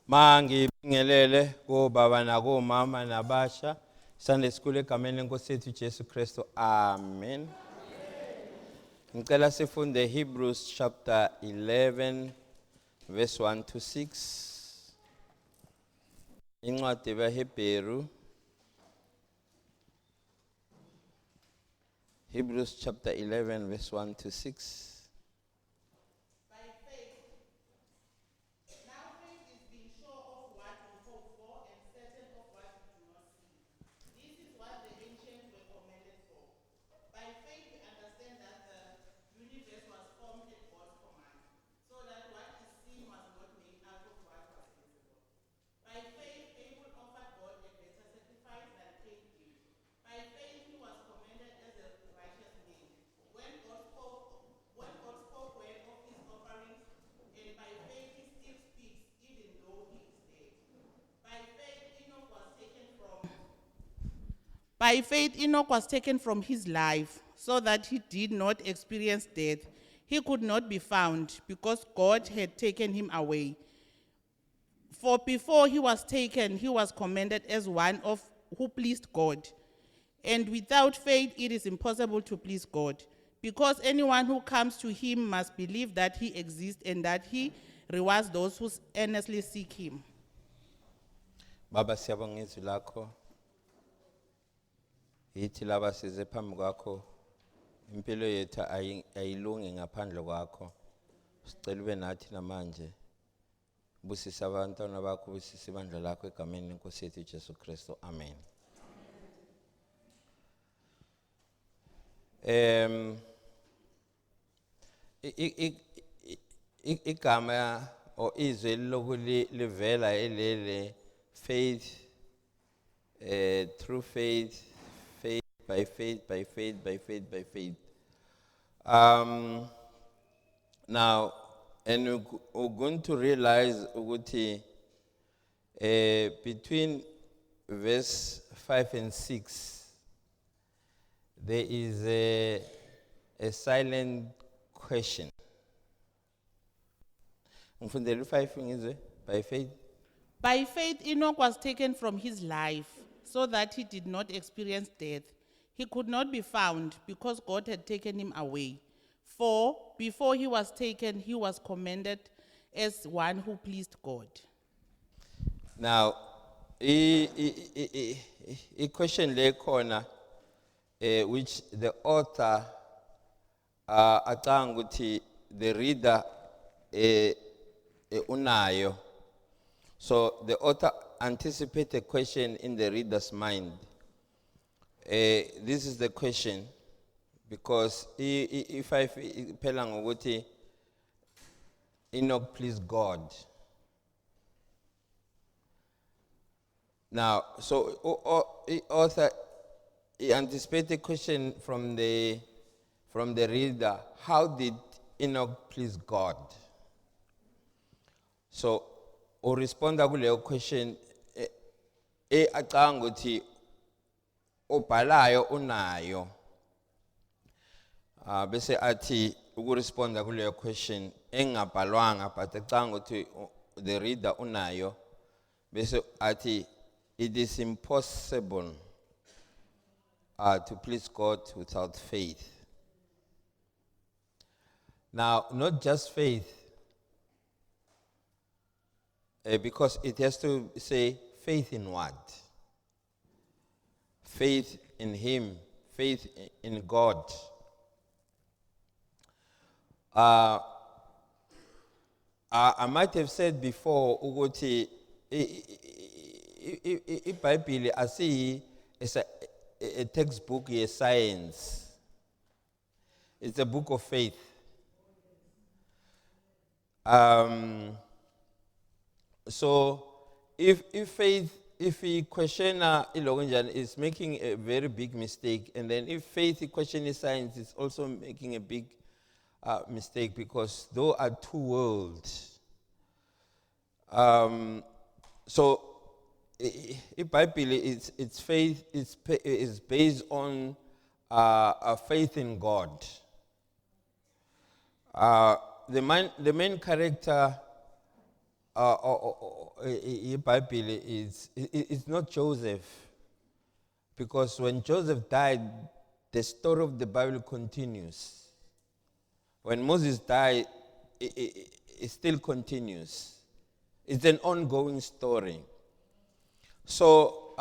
Mangibingelele kubaba nakumama nabasha Sunday School egameni lenkosi yethu Jesu Kristu. Amen. Ngicela sifunde Hebrews chapter 11 verse 1 to 6. Incwadi kaHebheru. Hebrews chapter 11 verse 1 to 6. By faith, Enoch was taken from his life, so that he did not experience death. He could not be found, because God had taken him away. For before he was taken, he was commended as one who pleased God. And without faith, it is impossible to please God, because anyone who comes to him must believe that he exists and that he rewards those who earnestly seek him. Baba siyabonga izwi lakho. Yithi laba size phambi kwakho. Impilo yethu ayilungi ngaphandle kwakho. Sicela ube nathi namanje. Busisa abantwana bakho, busisa ibandla lakho egameni lenkosi yethu Jesu Kristu. Amen. Igama o izwi lokuvela elele faith, through faith, faith by faith, by faith, by faith, by faith. Now, and we're going to realize between verse 5 and 6, there is a silent question. Ngifundele 5 ngizwe by faith. By faith, Enoch was taken from his life, so that he did not experience death. He could not be found, because God had taken him away. For before he was taken, he was commended as one who pleased God. Now, a question le khona, which the author acanga ukuthi the reader unayo. So the author anticipates a question in the reader's mind. This is the question, because if I phela ngokuthi Enoch pleased God. Now, so author anticipates a question from the reader. How did Enoch please God? So, o responda kuleyo question acanga ukuthi obhalayo unayo. Bese athi ukuresponda kuleyo question engabhalwanga but acanga ukuthi the reader unayo. Bese athi it is impossible to please God without faith. Now, not just faith, because it has to say faith in what? Faith in Him, faith in God. I might have said before, ukuthi iBhayibheli asiyi a textbook of science. It's a book of faith. So, if a questioner is making a very big mistake, and then if faith questioning science is also making a big mistake, because those are two worlds. So, if Bible its faith is based on a faith in God. The main character Bible it's not Joseph, because when Joseph died, the story of the Bible continues. When Moses died, it still continues. It's an ongoing story. So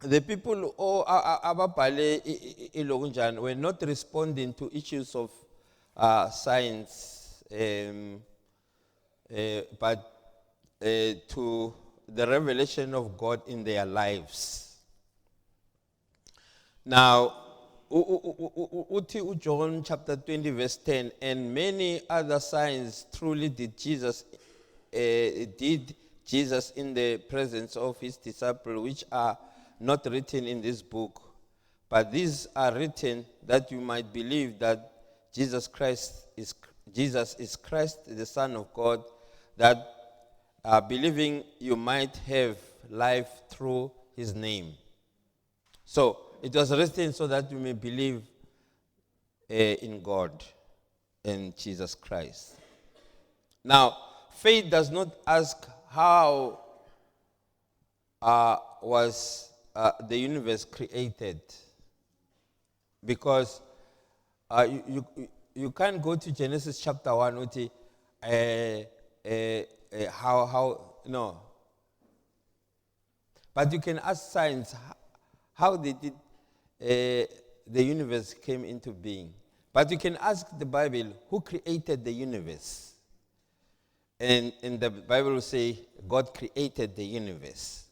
the people were not responding to issues of science, but to the revelation of God in their lives. Now, John chapter 20 verse 10, and many other signs truly did Jesus in the presence of his disciples, which are not written in this book, but these are written that you might believe that Jesus is Christ, the Son of God, that believing you might have life through his name. So it was written so that you may believe in God and Jesus Christ. Now, faith does not ask how was the universe created, because you can't go to Genesis chapter 1 with no. But you can ask science how they did the universe came into being. But you can ask the Bible who created the universe. And the Bible will say God created the universe.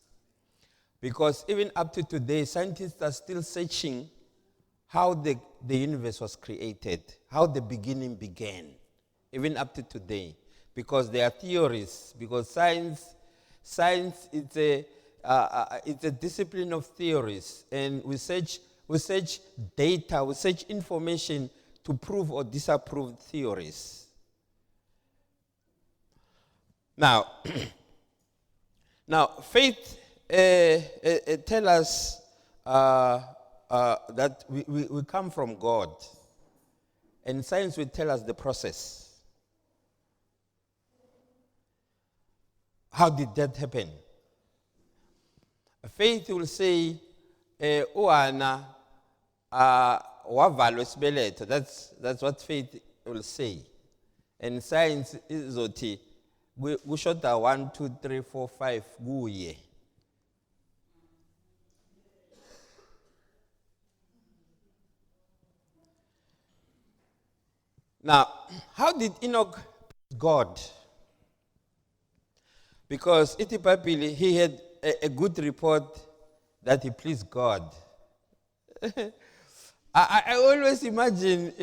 Because even up to today, scientists are still searching how the universe was created, how the beginning began, even up to today. Because there are theories, because science it's a discipline of theories, and we search data, we search information to prove or disapprove theories. Now, faith tell us that we come from God, and science will tell us the process. How did that happen? Faith will say, "Oana, wavalo sibeletho." That's what faith will say, and science is oti. Kushoda 1, 2, 3, 4, 5 kuye. Now, how did Enoch please God? Because Itipapili, he had a good report that he pleased God. I always imagine,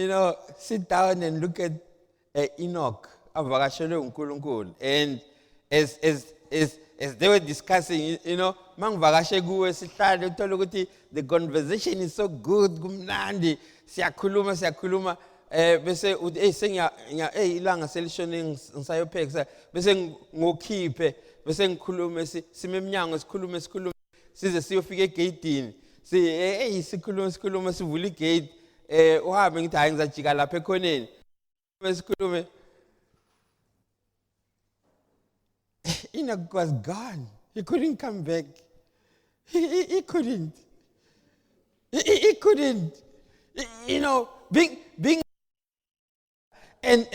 sit down and look at Enoch, and as they were discussing, the conversation is so good, kumnandi, siyakhuluma. Bese ilanga selishone ngisayopheka bese ngokhiphe bese ngikhulume simemnyango sikhulume size siyofika egate sikhulume sivula igate uhambe ngithi hayi ngizajika lapha ekhoneni sikhulume. Enoch was gone. He couldn't come back. He couldn't. He couldn't. Being and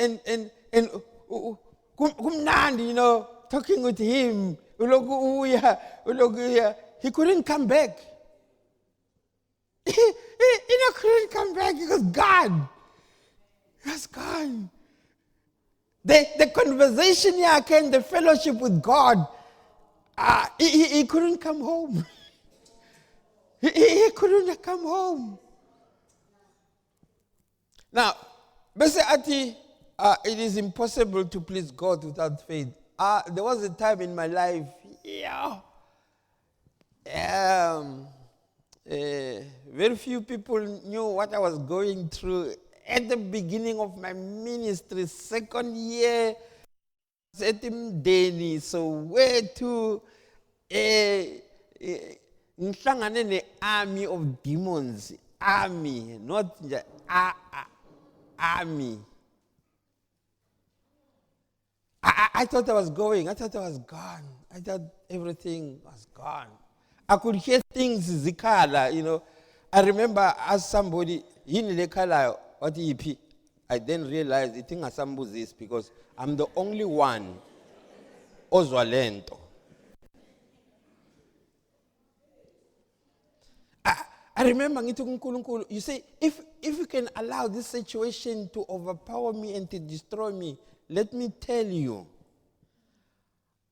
kumnandi, talking with him, he couldn't come back. He couldn't come back because God was gone. The conversation here came, the fellowship with God. He couldn't come home. He couldn't come home. Now, basically, it is impossible to please God without faith. There was a time in my life, very few people knew what I was going through. At the beginning of my ministry, second year, so where to ngihlangane ne-army of demons. Army, not army. I thought I was going. I thought I was gone. I thought everything was gone. I could hear things zikhala, I remember as somebody, yini le khala, what EP. I then realized it thing is because I'm the only one ozwa lento. I remember ngithi kuNkulunkulu, you say, if you can allow this situation to overpower me and to destroy me, let me tell you,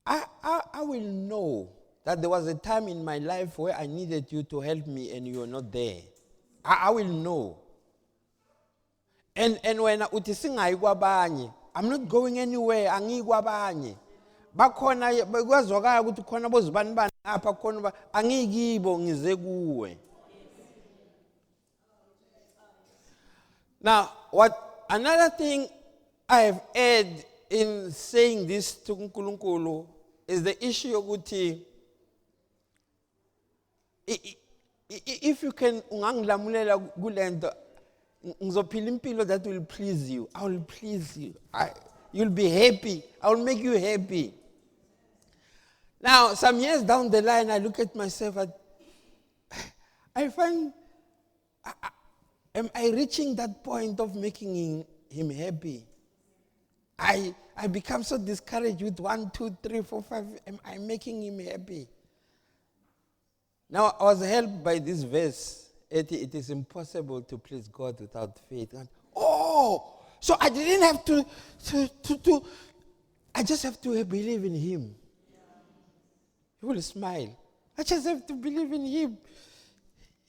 I will know that there was a time in my life where I needed you to help me and you were not there. I will know. And when uthi singayi kwabanye, I'm not going anywhere, angiyi kwabanye. Bakhona kwazwakala ukuthi khona bozibani bani apha khona angiyikibo ngize kuwe. Now, another thing I have heard in saying this to uNkulunkulu is the issue of if you can ungangilamulela kulento ngizophila impilo that will please you. I will please you. You'll be happy. I will make you happy. Now, some years down the line, I look at myself and I find, am I reaching that point of making him happy? I become so discouraged with 1, 2, 3, 4, 5. Am I making him happy? Now, I was helped by this verse. It is impossible to please God without faith. And, so I didn't have to I just have to believe in him. He will smile. I just have to believe in him.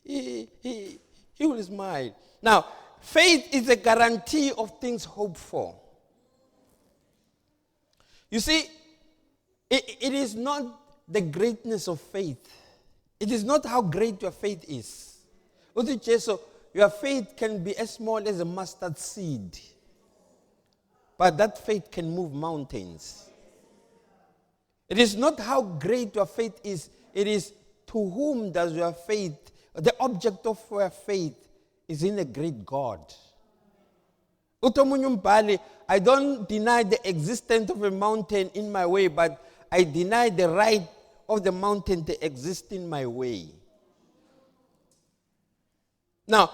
He will smile. Now, faith is a guarantee of things hoped for. You see, it is not the greatness of faith. It is not how great your faith is. Your faith can be as small as a mustard seed. But that faith can move mountains. It is not how great your faith is. It is to whom does your faith, the object of your faith is in a great God. I don't deny the existence of a mountain in my way, but I deny the right of the mountain to exist in my way. Now,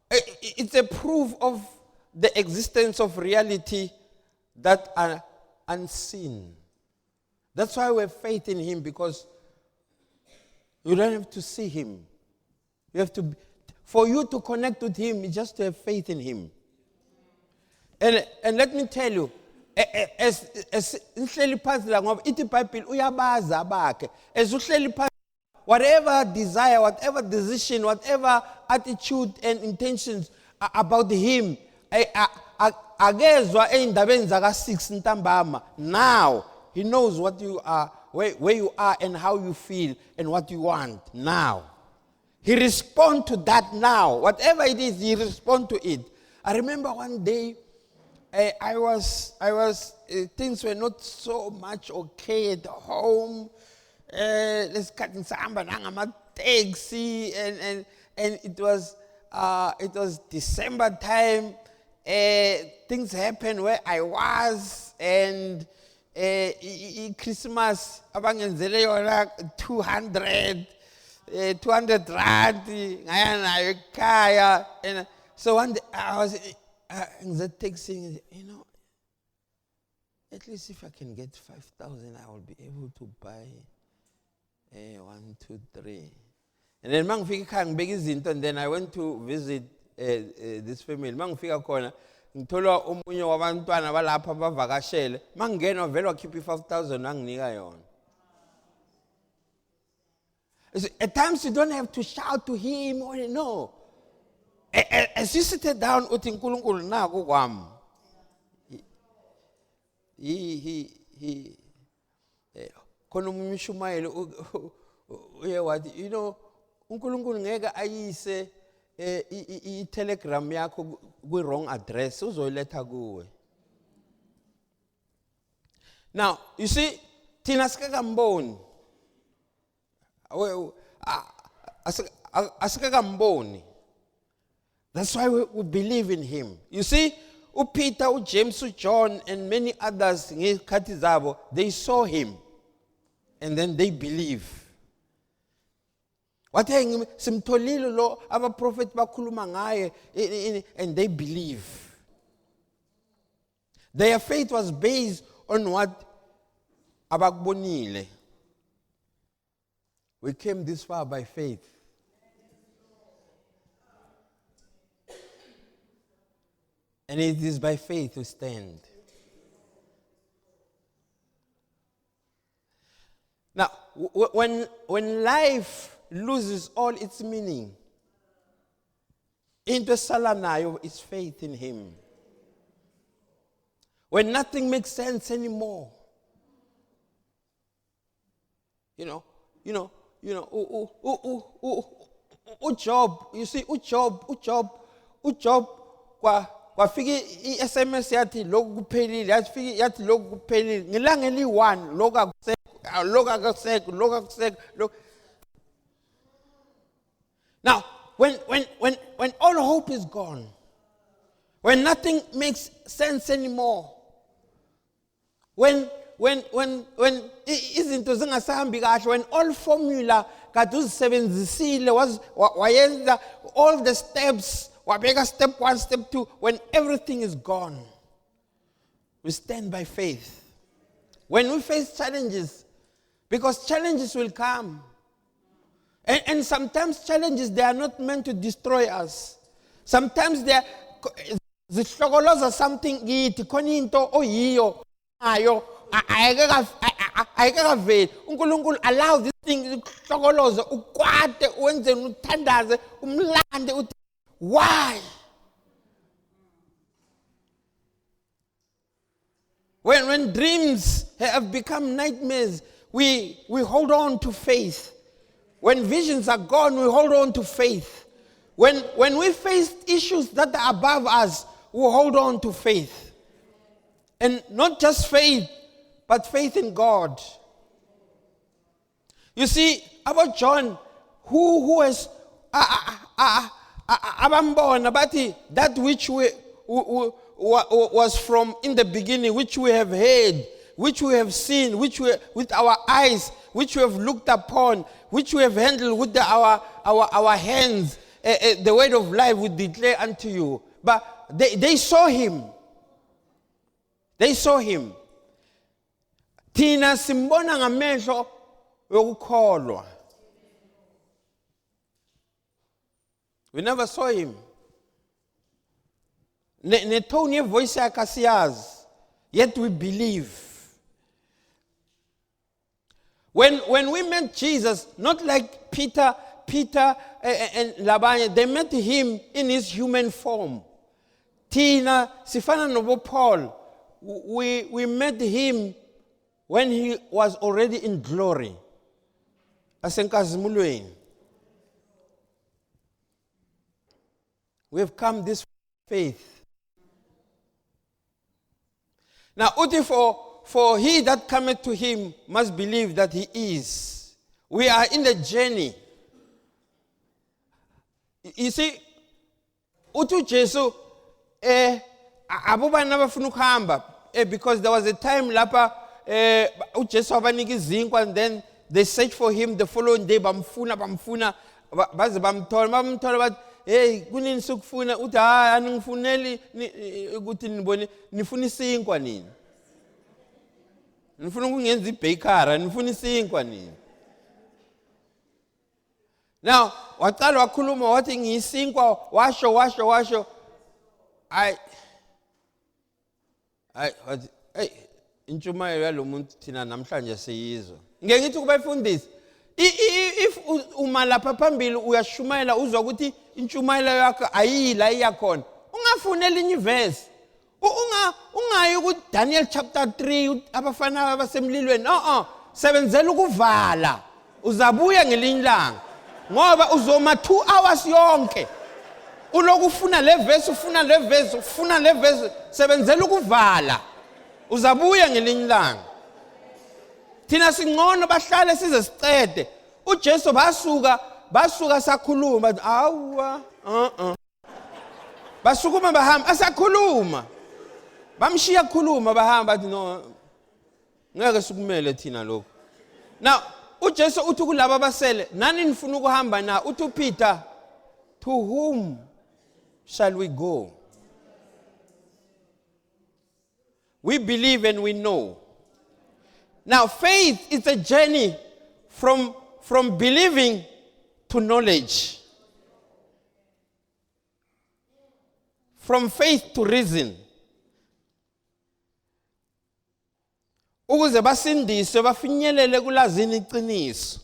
it's a proof of the existence of reality that are unseen. That's why we have faith in him, because you don't have to see him. You have to, for you to connect with him, you just to have faith in him. And let me tell you, as uhleli phansi la ngoba ithi iBhayibheli uyabaza abakhe, as uhleli phansi, whatever desire, whatever decision, whatever attitude and intentions about him, akezwa eindabeni zaka 6 ntambama. Now he knows what you are, where you are and how you feel and what you want now. He responds to that now. Whatever it is, he responds to it. I remember one day, I was things were not so much okay at home. Let's cut in samba nangama taxi, and it was December time. Things happened where I was, and Christmas abangenzele yona 200 rand ngaya ekhaya, and so one day I was in the taxi, at least if I can get 5,000, I will be able to buy 1, 2, 3. And then and then I went to visit this family. Mangifika khona ngithola omunye wabantwana balapha bavakashele, mangena vele wakhipha 5,000 anginika yona. At times you don't have to shout to him or no. As you sit down, uthi uNkulunkulu naku kwami. He khona uMshumayeli uye wathi, uNkulunkulu ngeke ayise i-telegram yakho kwi-wrong address, uzoyiletha kuwe. Now, you see, thina sikakamboni. Asikakamboni. That's why we believe in him. You see, uPeter, uJames, uJohn, and many others, ngezikhathi zabo, they saw him. And then they believe. What simtholile lo abaprofeti bakhuluma ngaye and they believe. Their faith was based on what abakubonile. We came this far by faith. And it is by faith we stand. Now, when life loses all its meaning, into salanayo is faith in Him. When nothing makes sense anymore, Job, you see, Job, kwafika i-SMS yathi lokhu kuphelile, yathi lokhu kuphelile, ngelanga eli-1 lokhu akusekho. Now, when all hope is gone, when nothing makes sense anymore, when izinto zingasahambi kahle, when all formula kade uzisebenzisile wayenza all the steps, wabeka step 1, step 2, when everything is gone, we stand by faith. When we face challenges, because challenges will come. And sometimes challenges, they are not meant to destroy us. Sometimes they are zihlokoloza something kithi khona into oyiyo ayo ayikaveli. uNkulunkulu allow this thing ukuhlokoloza ukwade wenze uthandaze umlande uthi why? When dreams have become nightmares, we hold on to faith. When visions are gone, we hold on to faith. When we face issues that are above us, we hold on to faith. And not just faith, but faith in God. You see, about John, who has abambona, but that which was from in the beginning, which we have heard, which we have seen, which we with our eyes, which we have looked upon, which we have handled with our hands, the word of life we declare unto you. But they saw him. They saw him. Thina simbona ngamehlo yokukholwa. We never saw him. Netoni voice yakasiyazi, yet we believe. When we met Jesus, not like Peter and Labanye, they met him in his human form. Tina, sifana nobo Paul, we met him when he was already in glory. Asenkazimulweni. We have come this faith. Now, uti for he that cometh to him must believe that he is. We are in the journey. You see, utu Jesu abubana bafuna ukuhamba because there was a time lapha uJesu abanika izinkwa, and then they searched for him the following day, bamfuna baze bamthola bathi hey kunini sukufuna, uthi aningifuneli ukuthi nibone nifuna isinkwa nini, nifuna ukungenza ibhekara, nifuna isinkwa nini. Now waqala wakhuluma wathi ngiyisinkwa, washo hey intshumayelo yalomuntu thina namhlanje siyizwa. Ngeke ngithi kubafundisi, if uma lapha phambili uyashumayela uzwa ukuthi intshumayelo yakho ayila iyakhona, ungafunela inye verse. Ungayi ku Daniel chapter 3 abafana abasemlilweni. Sebenzela ukuvala, uzabuya ngelinye ilanga, ngoba uzoma 2 hours yonke uloku ufuna le verse, ufuna le verse, ufuna le verse. Sebenzela ukuvala, uzabuya ngelinye ilanga. Thina singcono bahlale size sicede. uJesu basuka sakhuluma, awwa basukuma bahamba asakhuluma. Bamshiya khuluma bahamba bathi no ngeke sikumele thina lokho. Now uJesu uthi kulabo abasele nani nifuna ukuhamba na uthi uPeter, to whom shall we go? We believe and we know. Now faith is a journey from believing to knowledge. From faith to reason. Ukuze basindiswe bafinyelele kulazini iqiniso.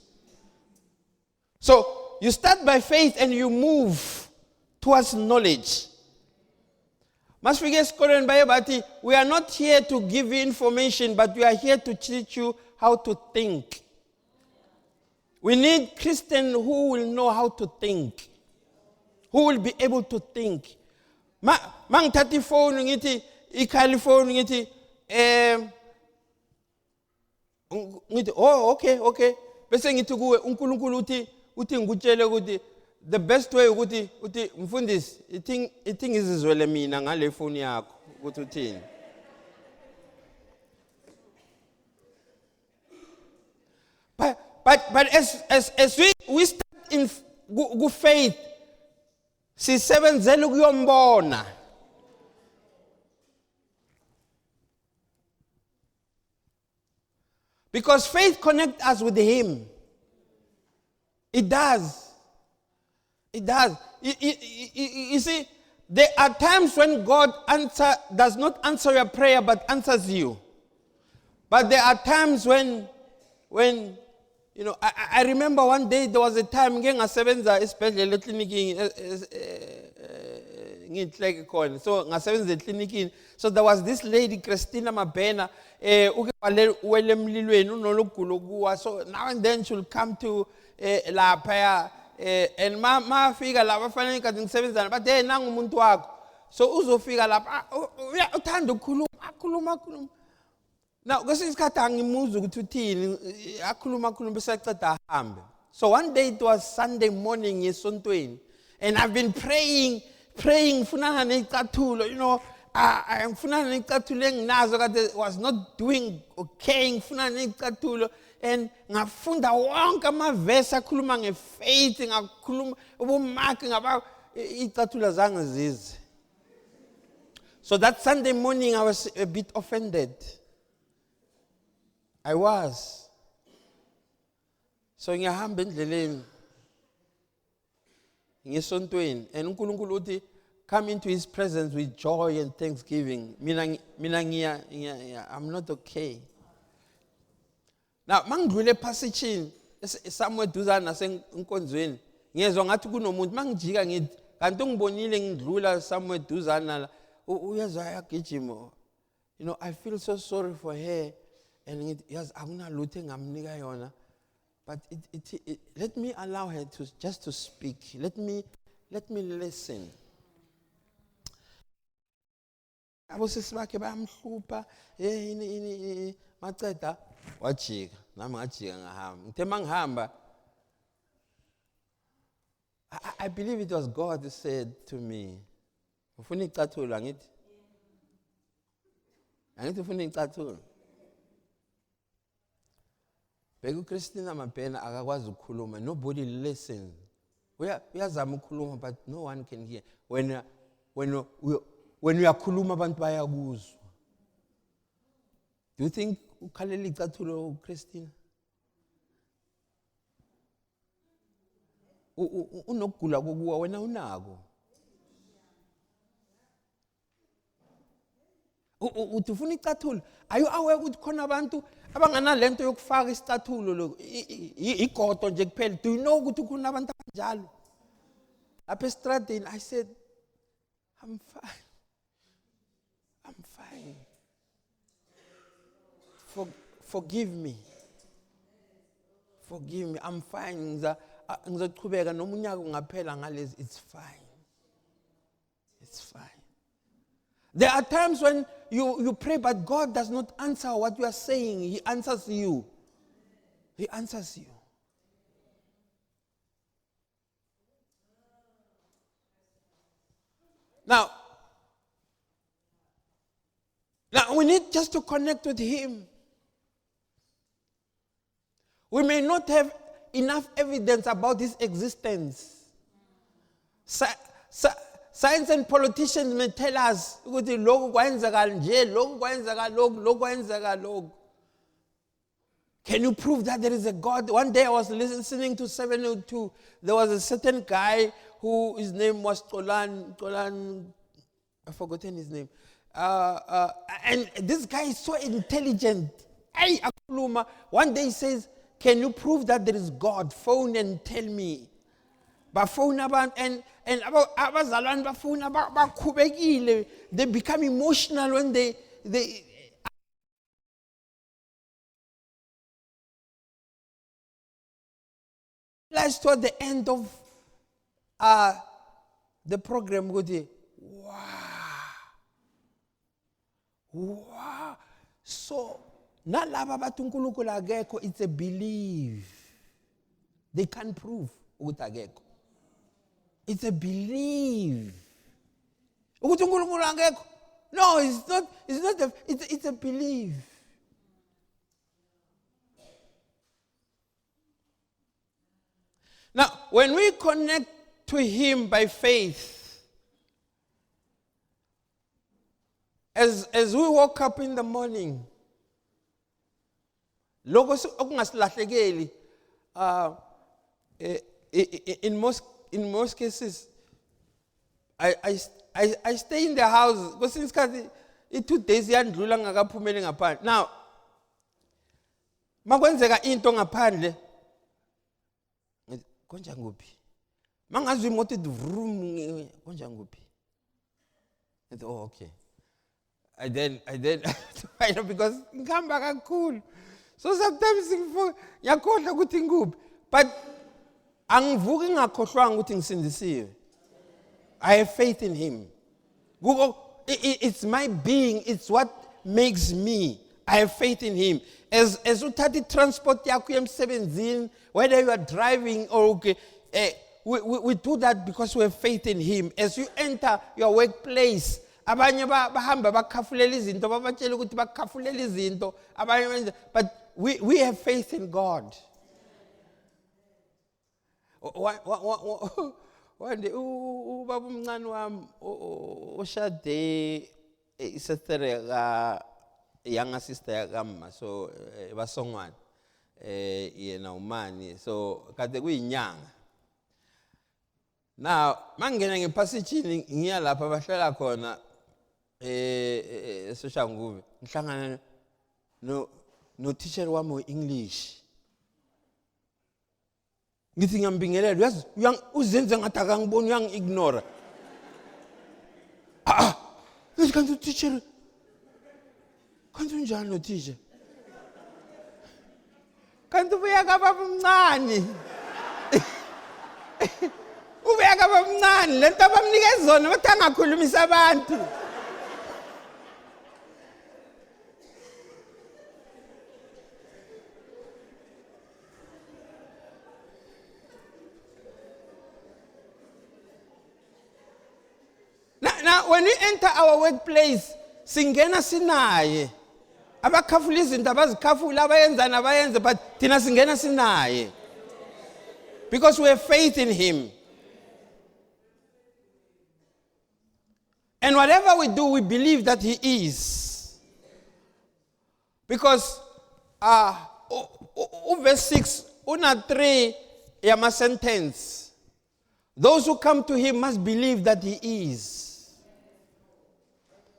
So you start by faith and you move towards knowledge. Masifike esikoleni baye bathi we are not here to give you information but we are here to teach you how to think. We need Christians who will know how to think. Who will be able to think. Mangithatha ifoni ngithi ikhali ifoni ngithi ngithi oh okay bese ngithi kuwe uNkulunkulu uthi ngikutshele ukuthi the best way ukuthi mfundisi ithi ngizizwele mina ngale phone yakho ukuthi uthini. But as we start in good faith, sisebenzela ukuyombona. Because faith connects us with Him. It does. It does. You see, there are times when God does not answer your prayer but answers you. But there are times when you know, I remember one day there was a time ngasebenza esibhedlela eklinikini ngihleke khona. So ngasebenza eklinikini. So there was this lady Christina Mabena uke wale emlilweni unologulo kuwa. So now and then she'll come to lapha and ma fika lapha fanele kathi ngisebenzana but hey nangu umuntu wakho. So uzofika lapha uthanda ukukhuluma. Now, isikhathi angimuza ukuthi uthini akhuluma bese aqeda ahambe. So one day it was Sunday morning esontweni and I've been praying funana necathulo, you know, funana necathulo enginazo kade was not doing okay funana necathulo and ngafunda wonke amavesi akhuluma ngefaith ngakhuluma ubumark ngaba icathulo zange zize. So that Sunday morning I was a bit offended. I was. So ngiyahamba endleleni ngesontweni and uNkulunkulu uthi come into His presence with joy and thanksgiving. Mina I'm not okay. Now mangidlule passage somewhere duzana nasenkonzweni ngiyezwa ngathi kunomuntu mangijika ngithi kanti ngibonile ngidlula somewhere duzana uyezwa yagijima. You know, I feel so sorry for her. And yes, akunalutho engamnika yona, but let me allow her to speak. Let me listen. Abosisi bakhe bayamhlupha maceda wajika nami ngajika ngahamba. Ngithe mangihamba I believe it was God who said to me, ufuna icathulo angithi? Angithi ufuna icathulo? Beka Christina Mabena akakwazi ukukhuluma. Nobody listens. Uyazama ukukhuluma but no one can hear. When uyakhuluma abantu bayakuzwa. Do you think ukhalela icathulo Christina? Unokugula kokuwa wena unako. Utufuna icathulo. Are you aware ukuthi khona abantu abanganalento yokufaka isicathulo lo igodo nje kuphela? Do you know ukuthi khona abantu abanjalo? Lapha estradini I said I'm fine. Forgive me. I'm fine. Ngizochubeka noma unyaka ungaphela ngalezi. It's fine. There are times when you pray, but God does not answer what you are saying. He answers you. Now, Now, we need just to connect with him. We may not have enough evidence about his existence. Science and politicians may tell us, can you prove that there is a God? One day I was listening to 702. There was a certain guy who his name was Tolan, I've forgotten his name. And this guy is so intelligent. One day he says, can you prove that there is God? Phone and tell me. But phone about and abazalwane bafuna bakhubekile. They become emotional when they realized toward the end of the program, wow. So nalaba bathi uNkulunkulu akekho, it's a belief. They can't prove ukuthi akekho. It's a belief. Ukuthi uNkulunkulu akekho. No, it's a belief. Now, when we connect to him by faith, as we woke up in the morning, in most cases, I stay in the house because since 2 days yandlula ngakaphumeli ngaphandle. Now, makwenzeka into ngaphandle, konja nguphi? Mangazwi imoto vroom konja nguphi? Oh, okay. I then I know because ngihamba kakhulu. So sometimes ngiyakhohlwa ukuthi nguphi. But angivuki ngakhohlwanga ukuthi ngisindisiwe. I have faith in him. It's my being, it's what makes me. I have faith in him. As uthatha transport yakho emsebenzini, whether you are driving or okay, we do that because we have faith in him. As you enter your workplace, abanye bahamba bakhafulela izinto, babatshela ukuthi bakhafulela izinto, abanye, but we have faith in God. One day, ubaba umncane wami oshade isister younger sister yakamma, so basongwana yena umani, so kade kuyinyanga. Now mangena ngephasijini ngiya lapha abahlala khona eSoshanguve, ngihlangana no teacher wami we-English. Ngithi ngiyambingelela, yazi uzenze ngathi akangiboni, uyangi-ignore. Ngithi kanti teacher, kanti unjani lo teacher? Kanti ubuya kababa umncane. Ubuya kababa umncane, lento abamnikeza zona bathi angakhulumisa abantu. Now, when we enter our workplace, singena sinaye. Abakhafula izinto abazikhafula abayenzana abayenze, but thina singena sinaye. Because we have faith in him. And whatever we do, we believe that he is. Because verse 6, una 3 yama sentence. Those who come to him must believe that he is.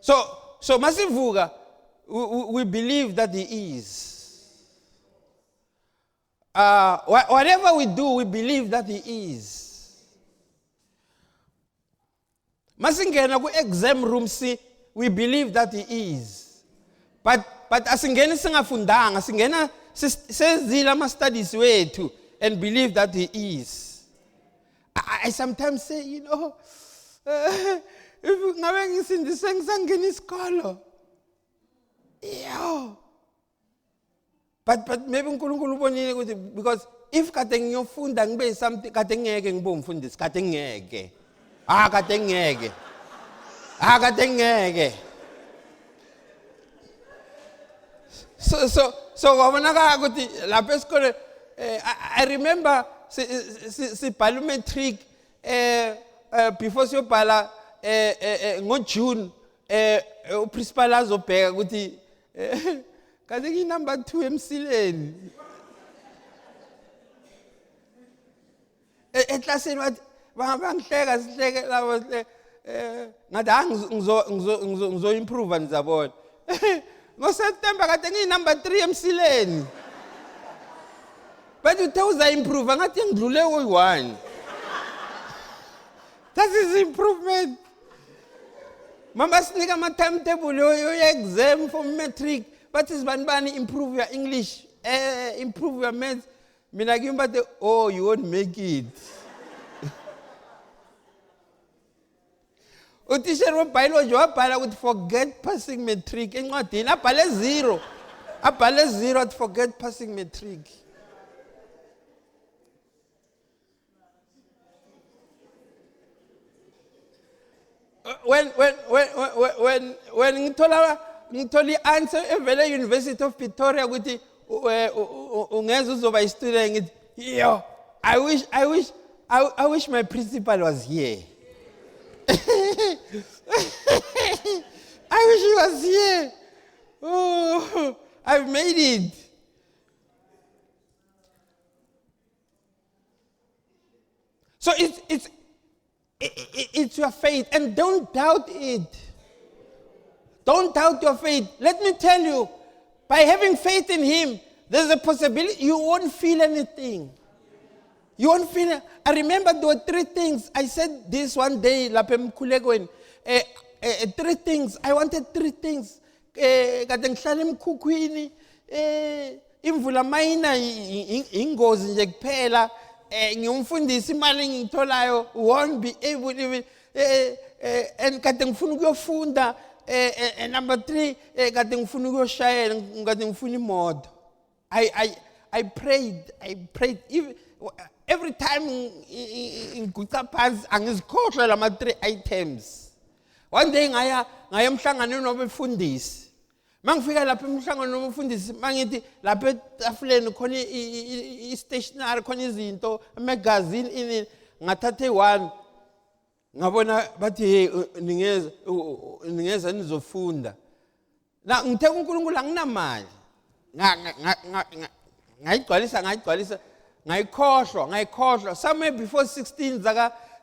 So masivuga, we believe that he is. Whatever we do, we believe that he is. Masingena ku exam room si, we believe that he is. But asingena singafundanga, singena sezila ma studies wethu and believe that he is. I sometimes say, you know, if ngabe ngisindise ngisangena isikolo. Yeah. But maybe uNkulunkulu ubonile ukuthi, because if kade ngiyofunda ngibe something kade ngeke ngibe umfundisi, kade ngeke. Kade ngeke. Kade ngeke. So wabonakala ukuthi lapha esikole I remember sibhala matric before siyobhala ngoJune uprincipal azobheka ukuthi kaze ngi number 2 emsileni eklasini wathi bangihleka sihleke labo ngathi ngizo improve nizabona ngoSeptember kade ngi number 3 emsileni but uthe uza improve ngathi ngidlule koyi1 that is improvement mama sinika ama timetable yo exam for matric but isibani improve your English improve your maths mina ngimba the oh you won't make it uthisha wa biology wabhala ukuthi forget passing matric encwadini abhale 0 to forget passing matric. When ngithola answer evela University of Pretoria ukuthi ungeza uzoba student ngithi yo I wish my principal was here. I wish he was here. Oh, I've made it. So it's your faith, and don't doubt it. Don't doubt your faith. Let me tell you, by having faith in Him, there's a possibility you won't feel anything. You won't feel it. I remember there were 3 things. I said this one day, lapem kulekweni. 3 things. I wanted 3 things. Kade ngihlala emkhukhwini, imvula mayina ingozi nje kuphela. Ngiyumfundisi imali ngitholayo won't be able even and kade ngifuna ukuyofunda number 3 kade ngifuna ukuyoshayela kade ngifuna imoto. I prayed even every time ngiguca phansi angizikhohlwa lama 3 items. One day ngaya emhlanganweni wabefundisi. Mangifika lapha emhlanganweni wabefundisi mangithi lapha etafuleni khona i-stationery khona izinto magazine ini ngathathe 1 ngabona bathi hey ningeza nizofunda. Na ngithe uNkulunkulu anginamali. Ngayigcwalisa ngayikhohlwa somewhere before 16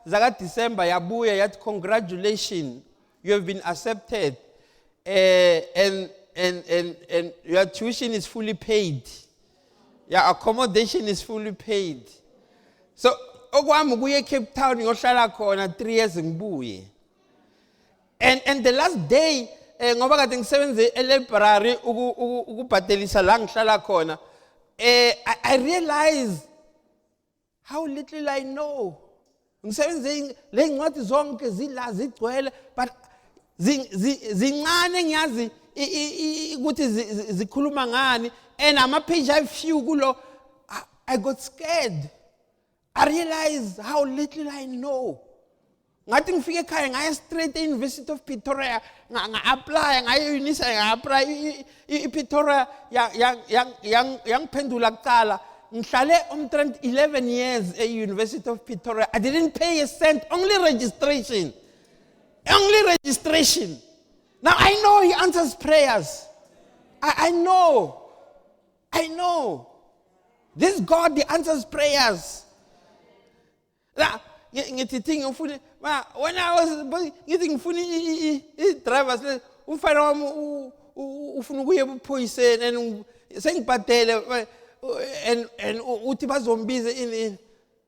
zaka December yabuya yathi congratulations you have been accepted and your tuition is fully paid, your accommodation is fully paid. So okwami kuye Cape Town ngiyohlala khona 3 years ngibuye, and the last day ngoba kade ngisebenze e-library ukubhadelisa la ngihlala khona, I realized how little I know. Ngisebenze le ncwadi zonke zigcwele but zincane ngiyazi ukuthi zikhuluma ngani, and ama page I few kulo. I got scared. I realized how little I know. Ngathi ngifike ekhaya ngaya straight e-University of Pretoria nga-apply ngaye-UNISA nga-apply i-Pretoria yangiphendula kuqala. Ngihlale 11 years e-University of Pretoria. I didn't pay a cent, only registration. Now I know He answers prayers. I know. This God, He answers prayers. Now, when I was ngifuna i-driver's license, umfana wami ufuna ukuya ephoyiseni and sengibhadele and uthi bazombiza ini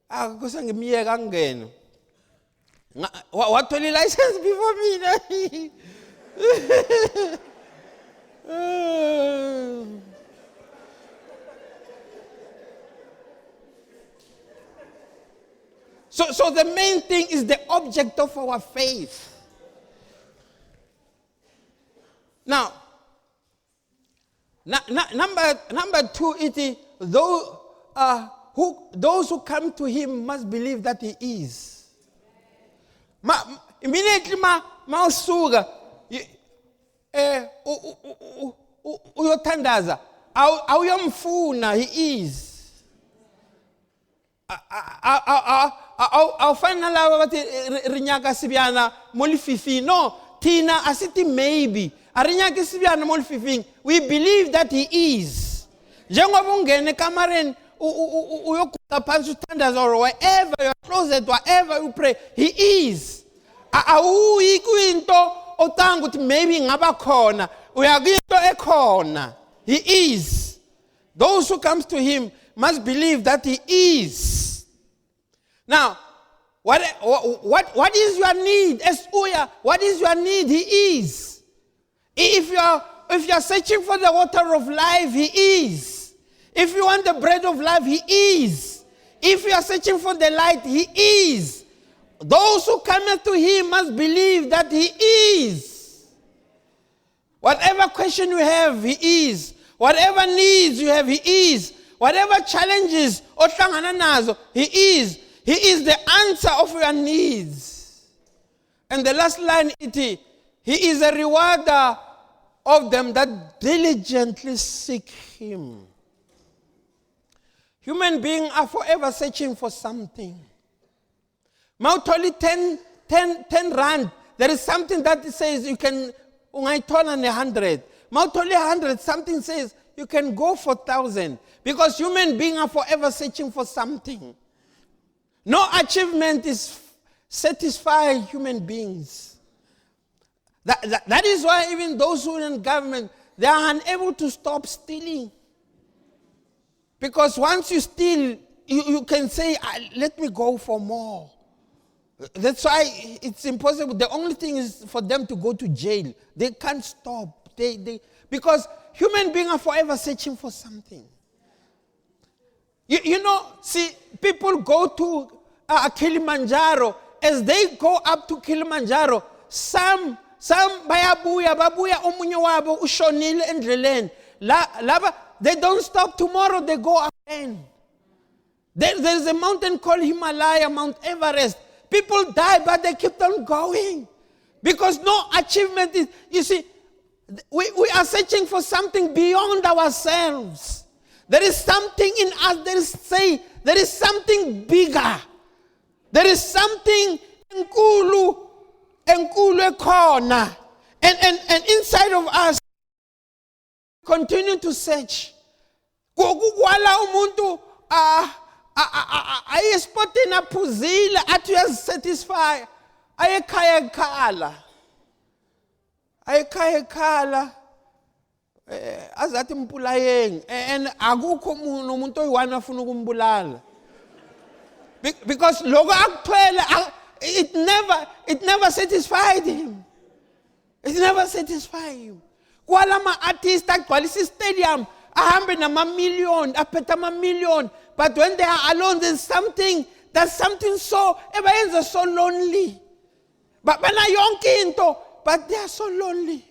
akuse ngimiyeka angene. Wathola i-license before mina. So the main thing is the object of our faith. Now, number 2 is those who come to Him must believe that He is. Immediately mausuka uyothandaza awuyomfuna, he is. Awufani nalabo bathi rinyaka sibyana mo lefifing. No, thina asithi maybe arinyaka sibyana mo lefifing. We believe that he is. Njengoba ungene ekamareni uyoguqa phansi uthandaza, or wherever your closet, wherever you pray, he is. Awuyi kwinto otanga ukuthi maybe ngaba khona, uya kwinto ekhona. He is. Those who comes to him must believe that he is. Now, what is your need? What is your need? He is. If you are searching for the water of life, he is. If you want the bread of life, he is. If you are searching for the light, he is. Those who come to him must believe that he is. Whatever question you have, he is. Whatever needs you have, he is. Whatever challenges ohlangana nazo, he is. He is the answer of your needs. And the last line, he is a rewarder of them that diligently seek him. Human beings are forever searching for something. Mautoli 10 rand. There is something that says you can ungaitola 100. Mautoli 100, something says you can go for 1,000. Because human beings are forever searching for something. No achievement is satisfying human beings. That is why even those who are in government, they are unable to stop stealing. Because once you steal, you can say, let me go for more. That's why it's impossible. The only thing is for them to go to jail. They can't stop. Because human beings are forever searching for something. You know, see, people go to Kilimanjaro. As they go up to Kilimanjaro, some babuya omunye wabo ushonile endleleni. Laba, they don't stop. Tomorrow they go again. There's a mountain called Himalaya, Mount Everest. People die, but they keep on going. Because no achievement is, you see, we are searching for something beyond ourselves. There is something in us, there is something bigger. There is something enkulu ekhona. And inside of us, continue to search. Kukwala umuntu ayespoti na phuzile athi uyasatisfy. Ayekhaya khala. Azathi mpulayeng, and akukho umuntu oyiwana afuna ukumbulala. Because logo akthwele, it never satisfied him. It never satisfied him. Kwala ma artist agcwalisa stadium, ahambe nama-million, aphethe ama-million, but when they are alone, there's something so ebayenza so lonely. But bana yonke into, but they are so lonely.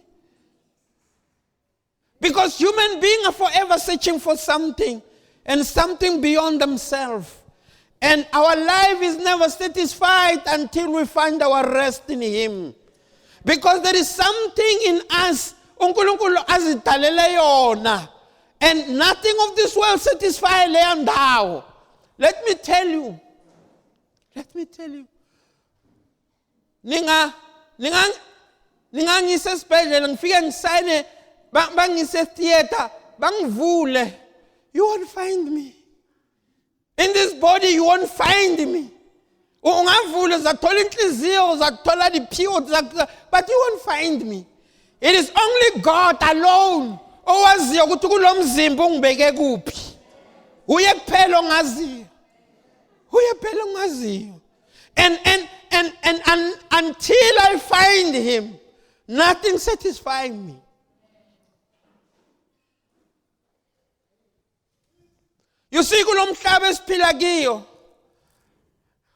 Because human beings are forever searching for something, and something beyond themselves. And our life is never satisfied until we find our rest in him. Because there is something in us, uNkulunkulu azidalele yona, and nothing of this world satisfies leyo ndawo. Let me tell you. Ningangise esibhedlela ngifike ngisayine bangise theater bangivule, you won't find me. In this body you won't find me. Ungavule uzathola inhliziyo, uzathola diphiwo, but you won't find me. It is only God alone owaziyo ukuthi kulo mzimba ungibeke kuphi. Uye kuphela ongaziyo. And until I find him, nothing satisfies me. You see, kulomhlaba esiphila kiyo,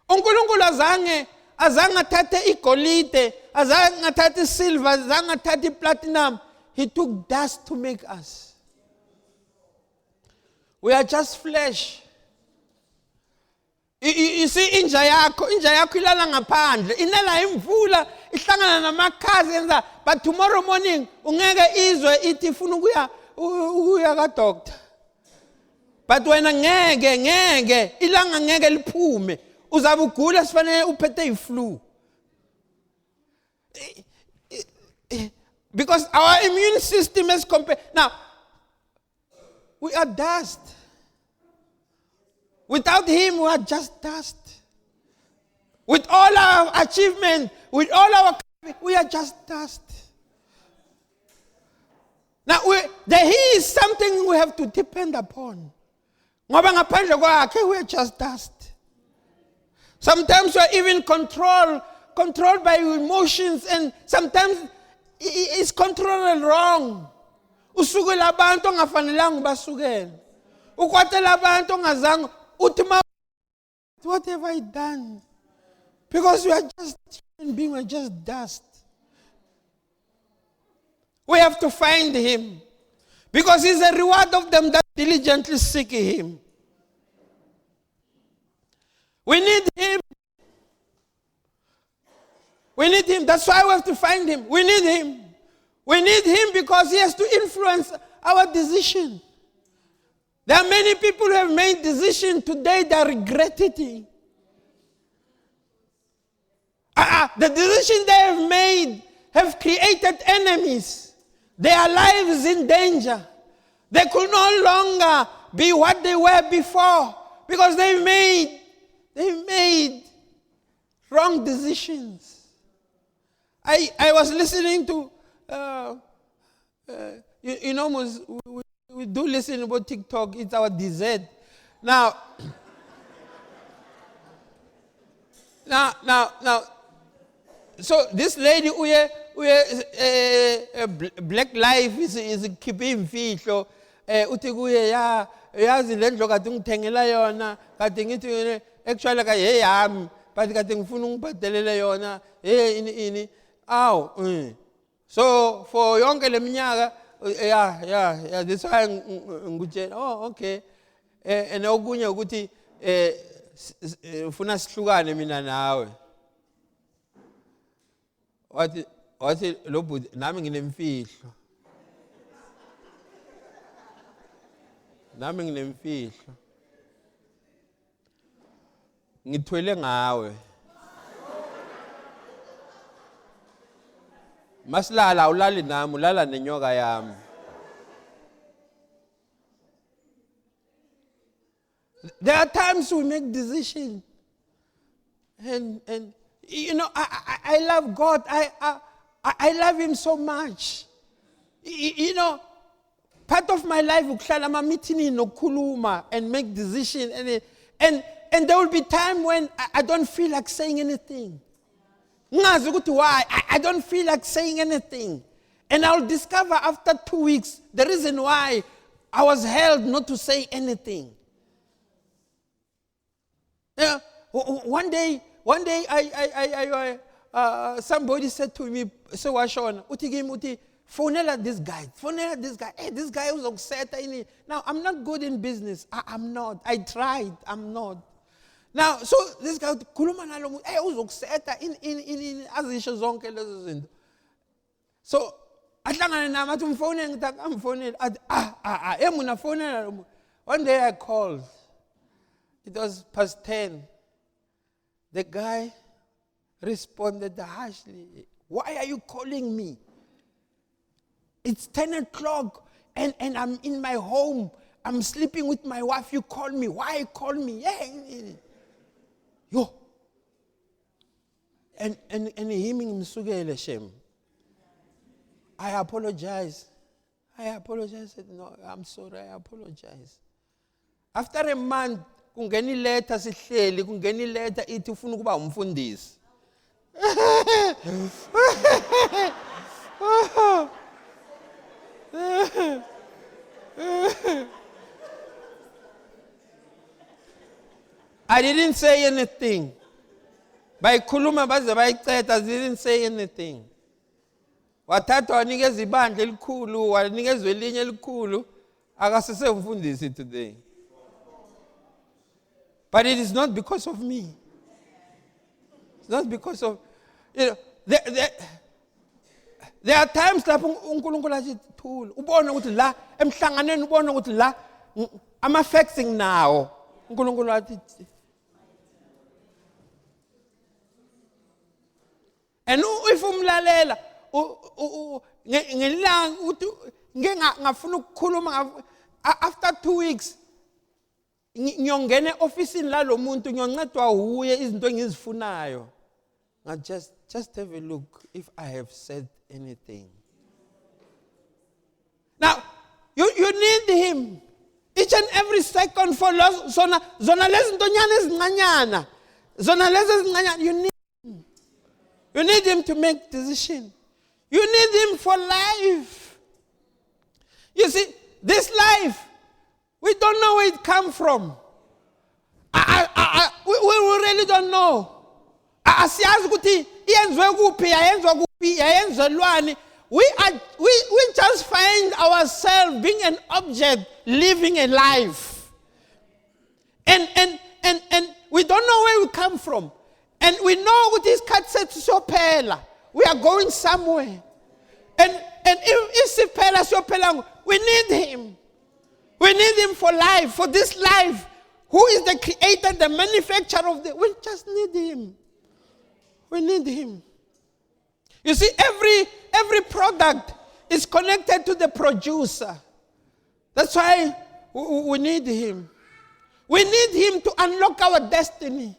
uNkulunkulu azange athathe igolide, azange athathe isilver, azange athathe iplatinum. He took dust to make us. We are just flesh. You see, inja yakho ilala ngaphandle, inela imvula, ihlangana namakhazi yenza, but tomorrow morning ungeke izwe ithi ifuna ukuya ka doctor. But wena ngeke ilanga ngeke liphume, uzabe ugula sifanele uphethe iflu. Because our immune system is compared. Now, we are dust. Without him, we are just dust. With all our achievement, with all our, we are just dust. Now, he is something we have to depend upon. Ngoba ngaphandle kwakhe, we are just dust. Sometimes we are even controlled by emotions, and sometimes it's controlled wrong. Usukela abantu ongafanelanga basukele. Ukwatela abantu ongazange uthi what have I done? Because we are just human beings, we are just dust. We have to find him. Because he's a reward of them that diligently seek him. We need him. We need him. That's why we have to find him. We need him. We need him because he has to influence our decision. There are many people who have made decisions today that regret it. The decisions they have made have created enemies. Their lives in danger. They could no longer be what they were before because they made wrong decisions. I was listening to, we do listen about TikTok. It's our DZ. Now, so this lady, Black Life is keeping imfihlo. Uthi kuye yazi lendlo kade ngithengela yona kade ngithi actually ka yeyami but kade ngifuna ungibhadelele yona ini so for yonke leminyaka yeah this why ngikutshela okay and okunye ukuthi ufuna sihlukane mina nawe wathi lo bhuti nami nginemfihlo ngithwele ngawe masilala ulali nami ulala nenyoka yami. There are times we make decisions and you know I love God. I love him so much. You know, part of my life ukuhlala ama meeting nokukhuluma and make decisions and there will be time when I don't feel like saying anything. Ngazi ukuthi why I don't feel like saying anything. And I'll discover after 2 weeks the reason why I was held not to say anything. Yeah, one day somebody said to me, so Washona, uti phonela this guy. Hey, this guy was upset. Now I'm not good in business. I'm not. I tried. I'm not. Now, so this guy kuluma nalo, hey, uzoksetha in azisho zonke lezo zinto. So ahlangana nami athi umfone ngitaka amfonela athi emuna fonela. One day I called. It was past 10. The guy responded harshly. Why are you calling me? It's 10 o'clock and I'm in my home. I'm sleeping with my wife. You call me. Why you call me? Yeah. Yo. And him msugele shem. I apologize. I said, no, I'm sorry. I apologize. After a month, kungeni letter sihleli, kungeni letter ithi ufuna ukuba umfundisi. I didn't say anything. By khuluma baze bayicetha, I didn't say anything. Wathatha wanikeza ibandla elikhulu, wanikezwe elinye elikhulu, akasese umfundisi today. But it is not because of me. It's not because of, there are times lapho uNkulunkulu athi thula. Ubona ukuthi la emhlanganeni ubona ukuthi la I'm affecting now. uNkulunkulu athi. And if umlalela ngelanga uthi ngafuna ukukhuluma after 2 weeks ngiyongena officeini la lo muntu ngiyoncedwa uye izinto engizifunayo. Just have a look if I have said anything. Now, you need him each and every second for zona lezinto nyana ezincanyana. Zona lezi ezincanyana, you need him. You need him to make decision. You need him for life. You see, this life, we don't know where it comes from. We really don't know. Asiyazi ukuthi iyenzwe kuphi yayenzwa kuphi yayenzelwani. We just find ourselves being an object living a life. And we don't know where we come from. And we know what this cat said to Sopela. We are going somewhere. And if Sopela Sopela, we need him. We need him for life, for this life. Who is the creator, the manufacturer of the... We just need him. We need him. You see, every product is connected to the producer. That's why we need him. We need him to unlock our destiny.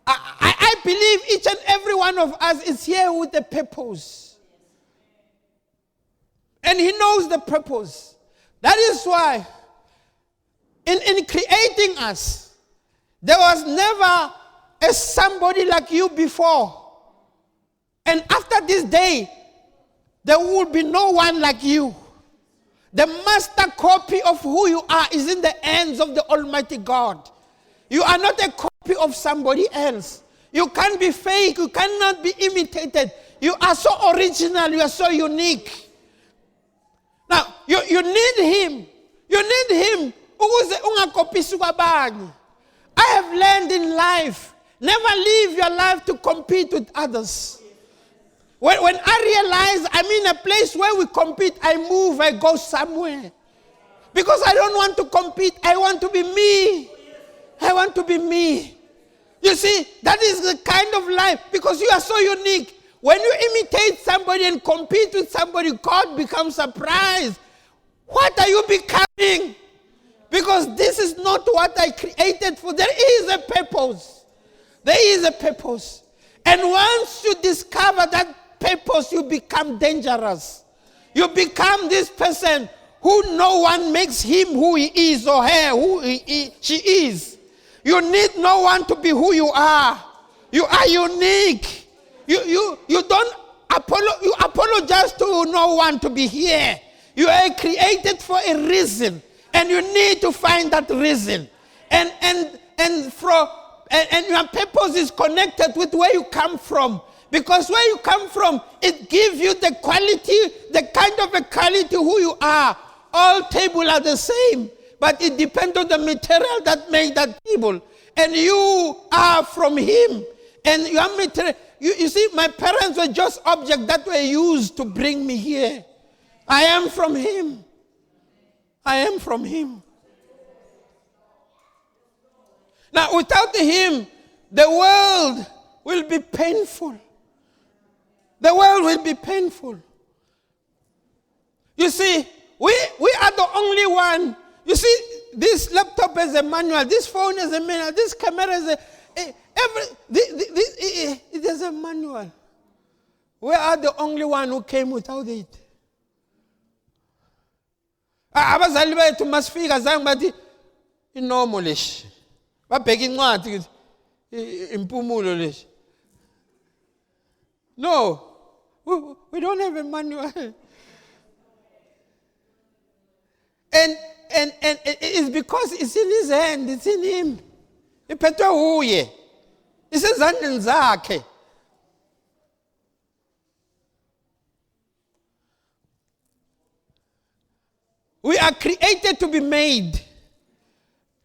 I believe each and every one of us is here with a purpose. And he knows the purpose. That is why in creating us, there was never a somebody like you before. And after this day, there will be no one like you. The master copy of who you are is in the hands of the Almighty God. You are not a copy of somebody else. You can't be fake. You cannot be imitated. You are so original. You are so unique. Now, you need him. You need him. I have learned in life, never live your life to compete with others. When I realize I'm in a place where we compete, I move, I go somewhere. Because I don't want to compete. I want to be me. I want to be me. You see, that is the kind of life, because you are so unique. When you imitate somebody and compete with somebody, God becomes surprised. What are you becoming? Because this is not what I created for. There is a purpose. There is a purpose. And once you discover that purpose, you become dangerous. You become this person who no one makes him who he is or her who she is. You need no one to be who you are. You are unique. You don't you apologize to no one to be here. You are created for a reason, and you need to find that reason. And your purpose is connected with where you come from. Because where you come from, it gives you the quality, the kind of a quality who you are. All tables are the same, but it depends on the material that made that table. And you are from him. And your material, you see, my parents were just objects that were used to bring me here. I am from him. I am from him. Now, without him, the world will be painful. The world will be painful. You see, we are the only one. You see, this laptop is a manual. This phone is a manual. This camera is it is a manual. We are the only one who came without it. Abazali bethu masifika zange bathi inormal leshi. Babheka incwadi impumulo leshi. No. We don't have a manual. And it's because it's in his hand, it's in him. Iphethwe uye. Isezandleni zakhe. We are created to be made.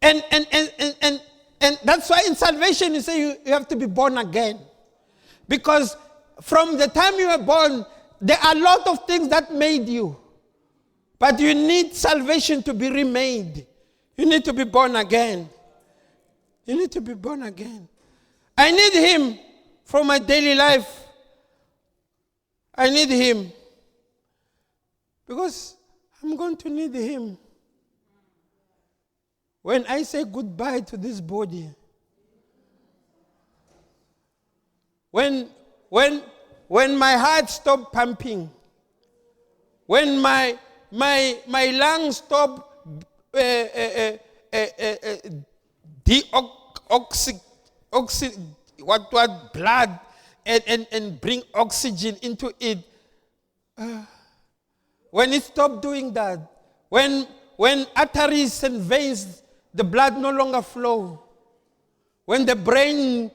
And that's why in salvation you say you have to be born again. Because from the time you were born, there are a lot of things that made you. But you need salvation to be remade. You need to be born again. You need to be born again. I need him for my daily life. I need him. Because I'm going to need him. When I say goodbye to this body, when my heart stops pumping, when my lungs stop blood and bring oxygen into it, when it stops doing that, when arteries and veins, the blood no longer flow, when the brain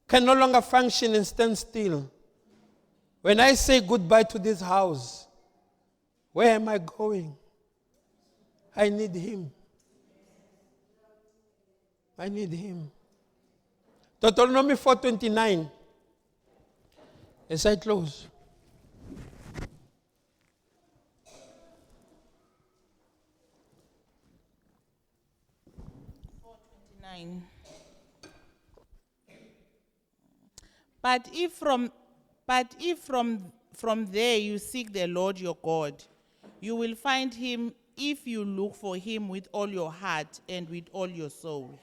can no longer function and stand still, when I say goodbye to this house, where am I going? I need him. I need him. Deuteronomy 4:29. As I close. But if from there you seek the Lord your God, you will find him if you look for him with all your heart and with all your soul.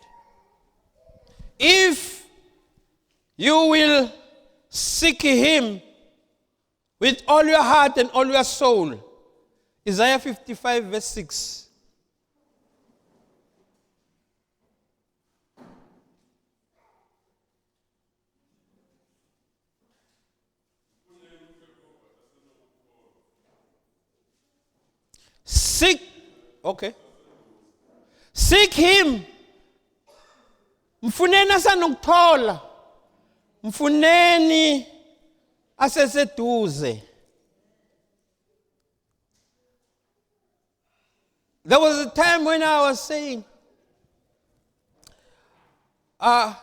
If you will seek him with all your heart and all your soul. Isaiah 55 verse 6. Seek him. Mfuneni asanokuthola. Mfuneni aseseduze. There was a time when I was saying,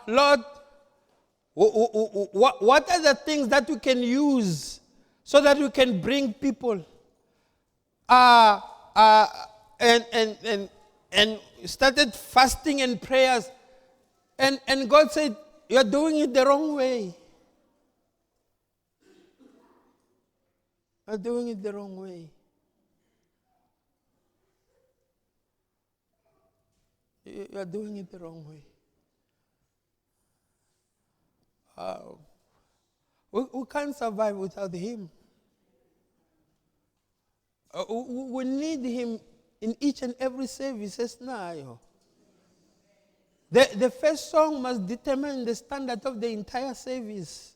Lord, what are the things that we can use so that we can bring people and started fasting and prayers, and God said, you're doing it the wrong way. You're doing it the wrong way. You're doing it the wrong way. We can't survive without him. We need him in each and every service. The first song must determine the standard of the entire service.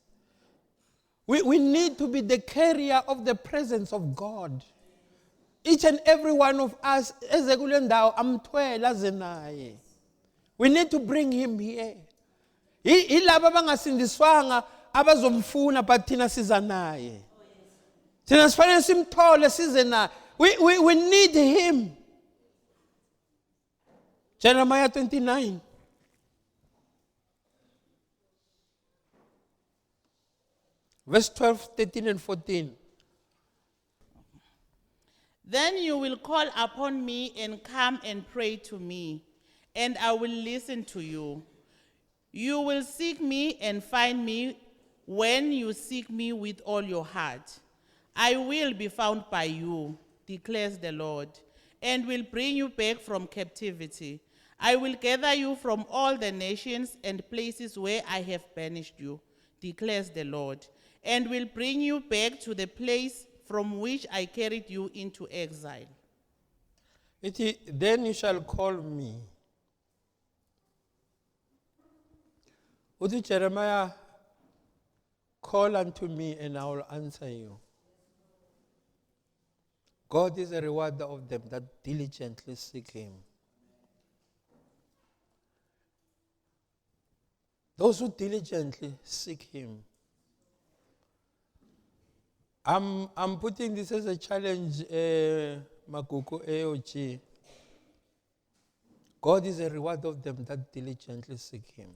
We need to be the carrier of the presence of God. Each and every one of us, we need to bring him here. Ilaba abangasindiswanga abazomfuna but thina siza naye. Thina sifanele simthole size naye. We need him. Jeremiah 29. Verse 12, 13 and 14. Then you will call upon me and come and pray to me, and I will listen to you. You will seek me and find me when you seek me with all your heart. I will be found by you, declares the Lord, and will bring you back from captivity. I will gather you from all the nations and places where I have banished you, declares the Lord, and will bring you back to the place from which I carried you into exile. Then you shall call me. Uthi Jeremiah, call unto me and I will answer you. God is a rewarder of them that diligently seek him. Those who diligently seek him. I'm putting this as a challenge, Makuku AOG. God is a reward of them that diligently seek him.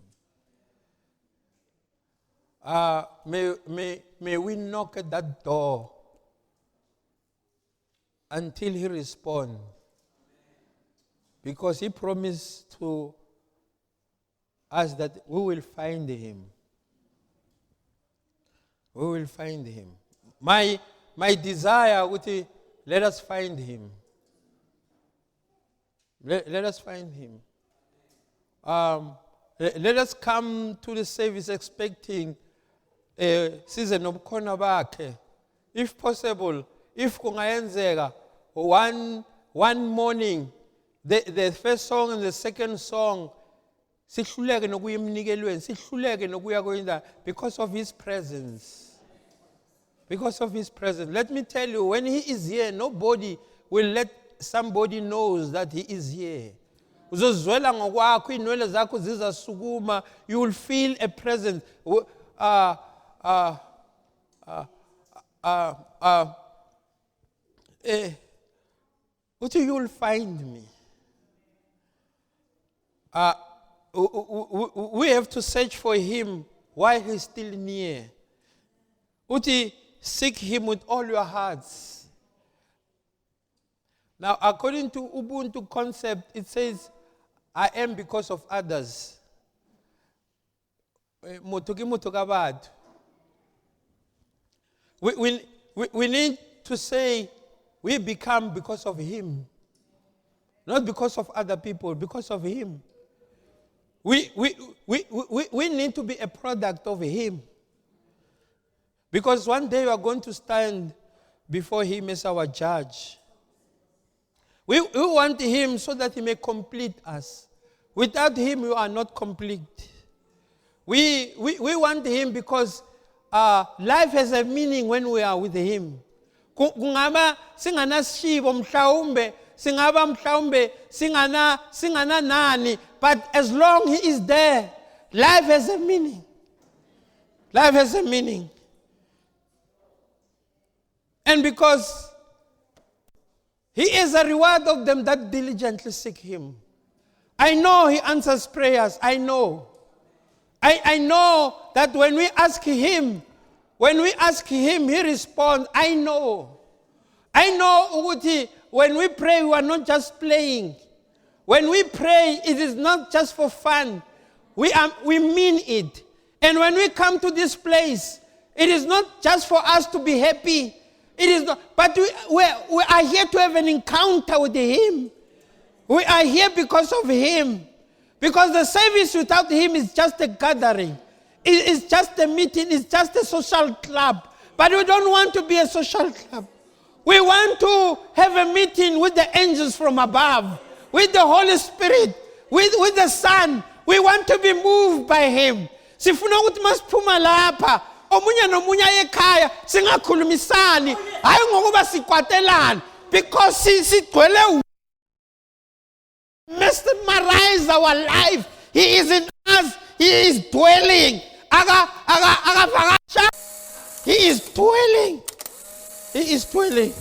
May we knock at that door until he responds. Because he promised to us that we will find him. We will find him. My desire would be, let us find him. Let us find him. Let us come to the service expecting a season of khona bakhe. If possible, if kungayenzeka, one morning, the first song and the second song, sihluleke nokuya emnikelweni, sihluleke nokuya kwenza because of his presence. Because of his presence. Let me tell you, when he is here, nobody will let somebody knows that he is here. Uzozwela ngokwakho, inwele zakho zizasukuma, you will feel a presence. You will find me. We have to search for him while he's still near. Seek him with all your hearts. Now, according to Ubuntu concept, it says, I am because of others. We need to say, we become because of him. Not because of other people, because of him. We need to be a product of him. Because one day we are going to stand before him as our judge. We want him so that he may complete us. Without him, we are not complete. We want him because life has a meaning when we are with him. Kungaba singana shibo mhlawumbe, singaba mhlawumbe singana nani, but as long he is there, life has a meaning. Life has a meaning. And because he is a reward of them that diligently seek him. I know he answers prayers. I know. I know that when we ask him, he responds. I know. I know, Uguti, when we pray, we are not just playing. When we pray, it is not just for fun. We mean it. And when we come to this place, it is not just for us to be happy. It is not, but we are here to have an encounter with him. We are here because of him. Because the service without him is just a gathering. It's just a meeting. It's just a social club. But we don't want to be a social club. We want to have a meeting with the angels from above, with the Holy Spirit, with the Son. We want to be moved by him. Sifuna ukuthi masiphuma lapha omunye nomunye ekhaya singakhulumisani hayi ngokuba sikwatelana because sigcwele mesmerize our life. He is in us. He is dwelling. He is dwelling. He is dwelling.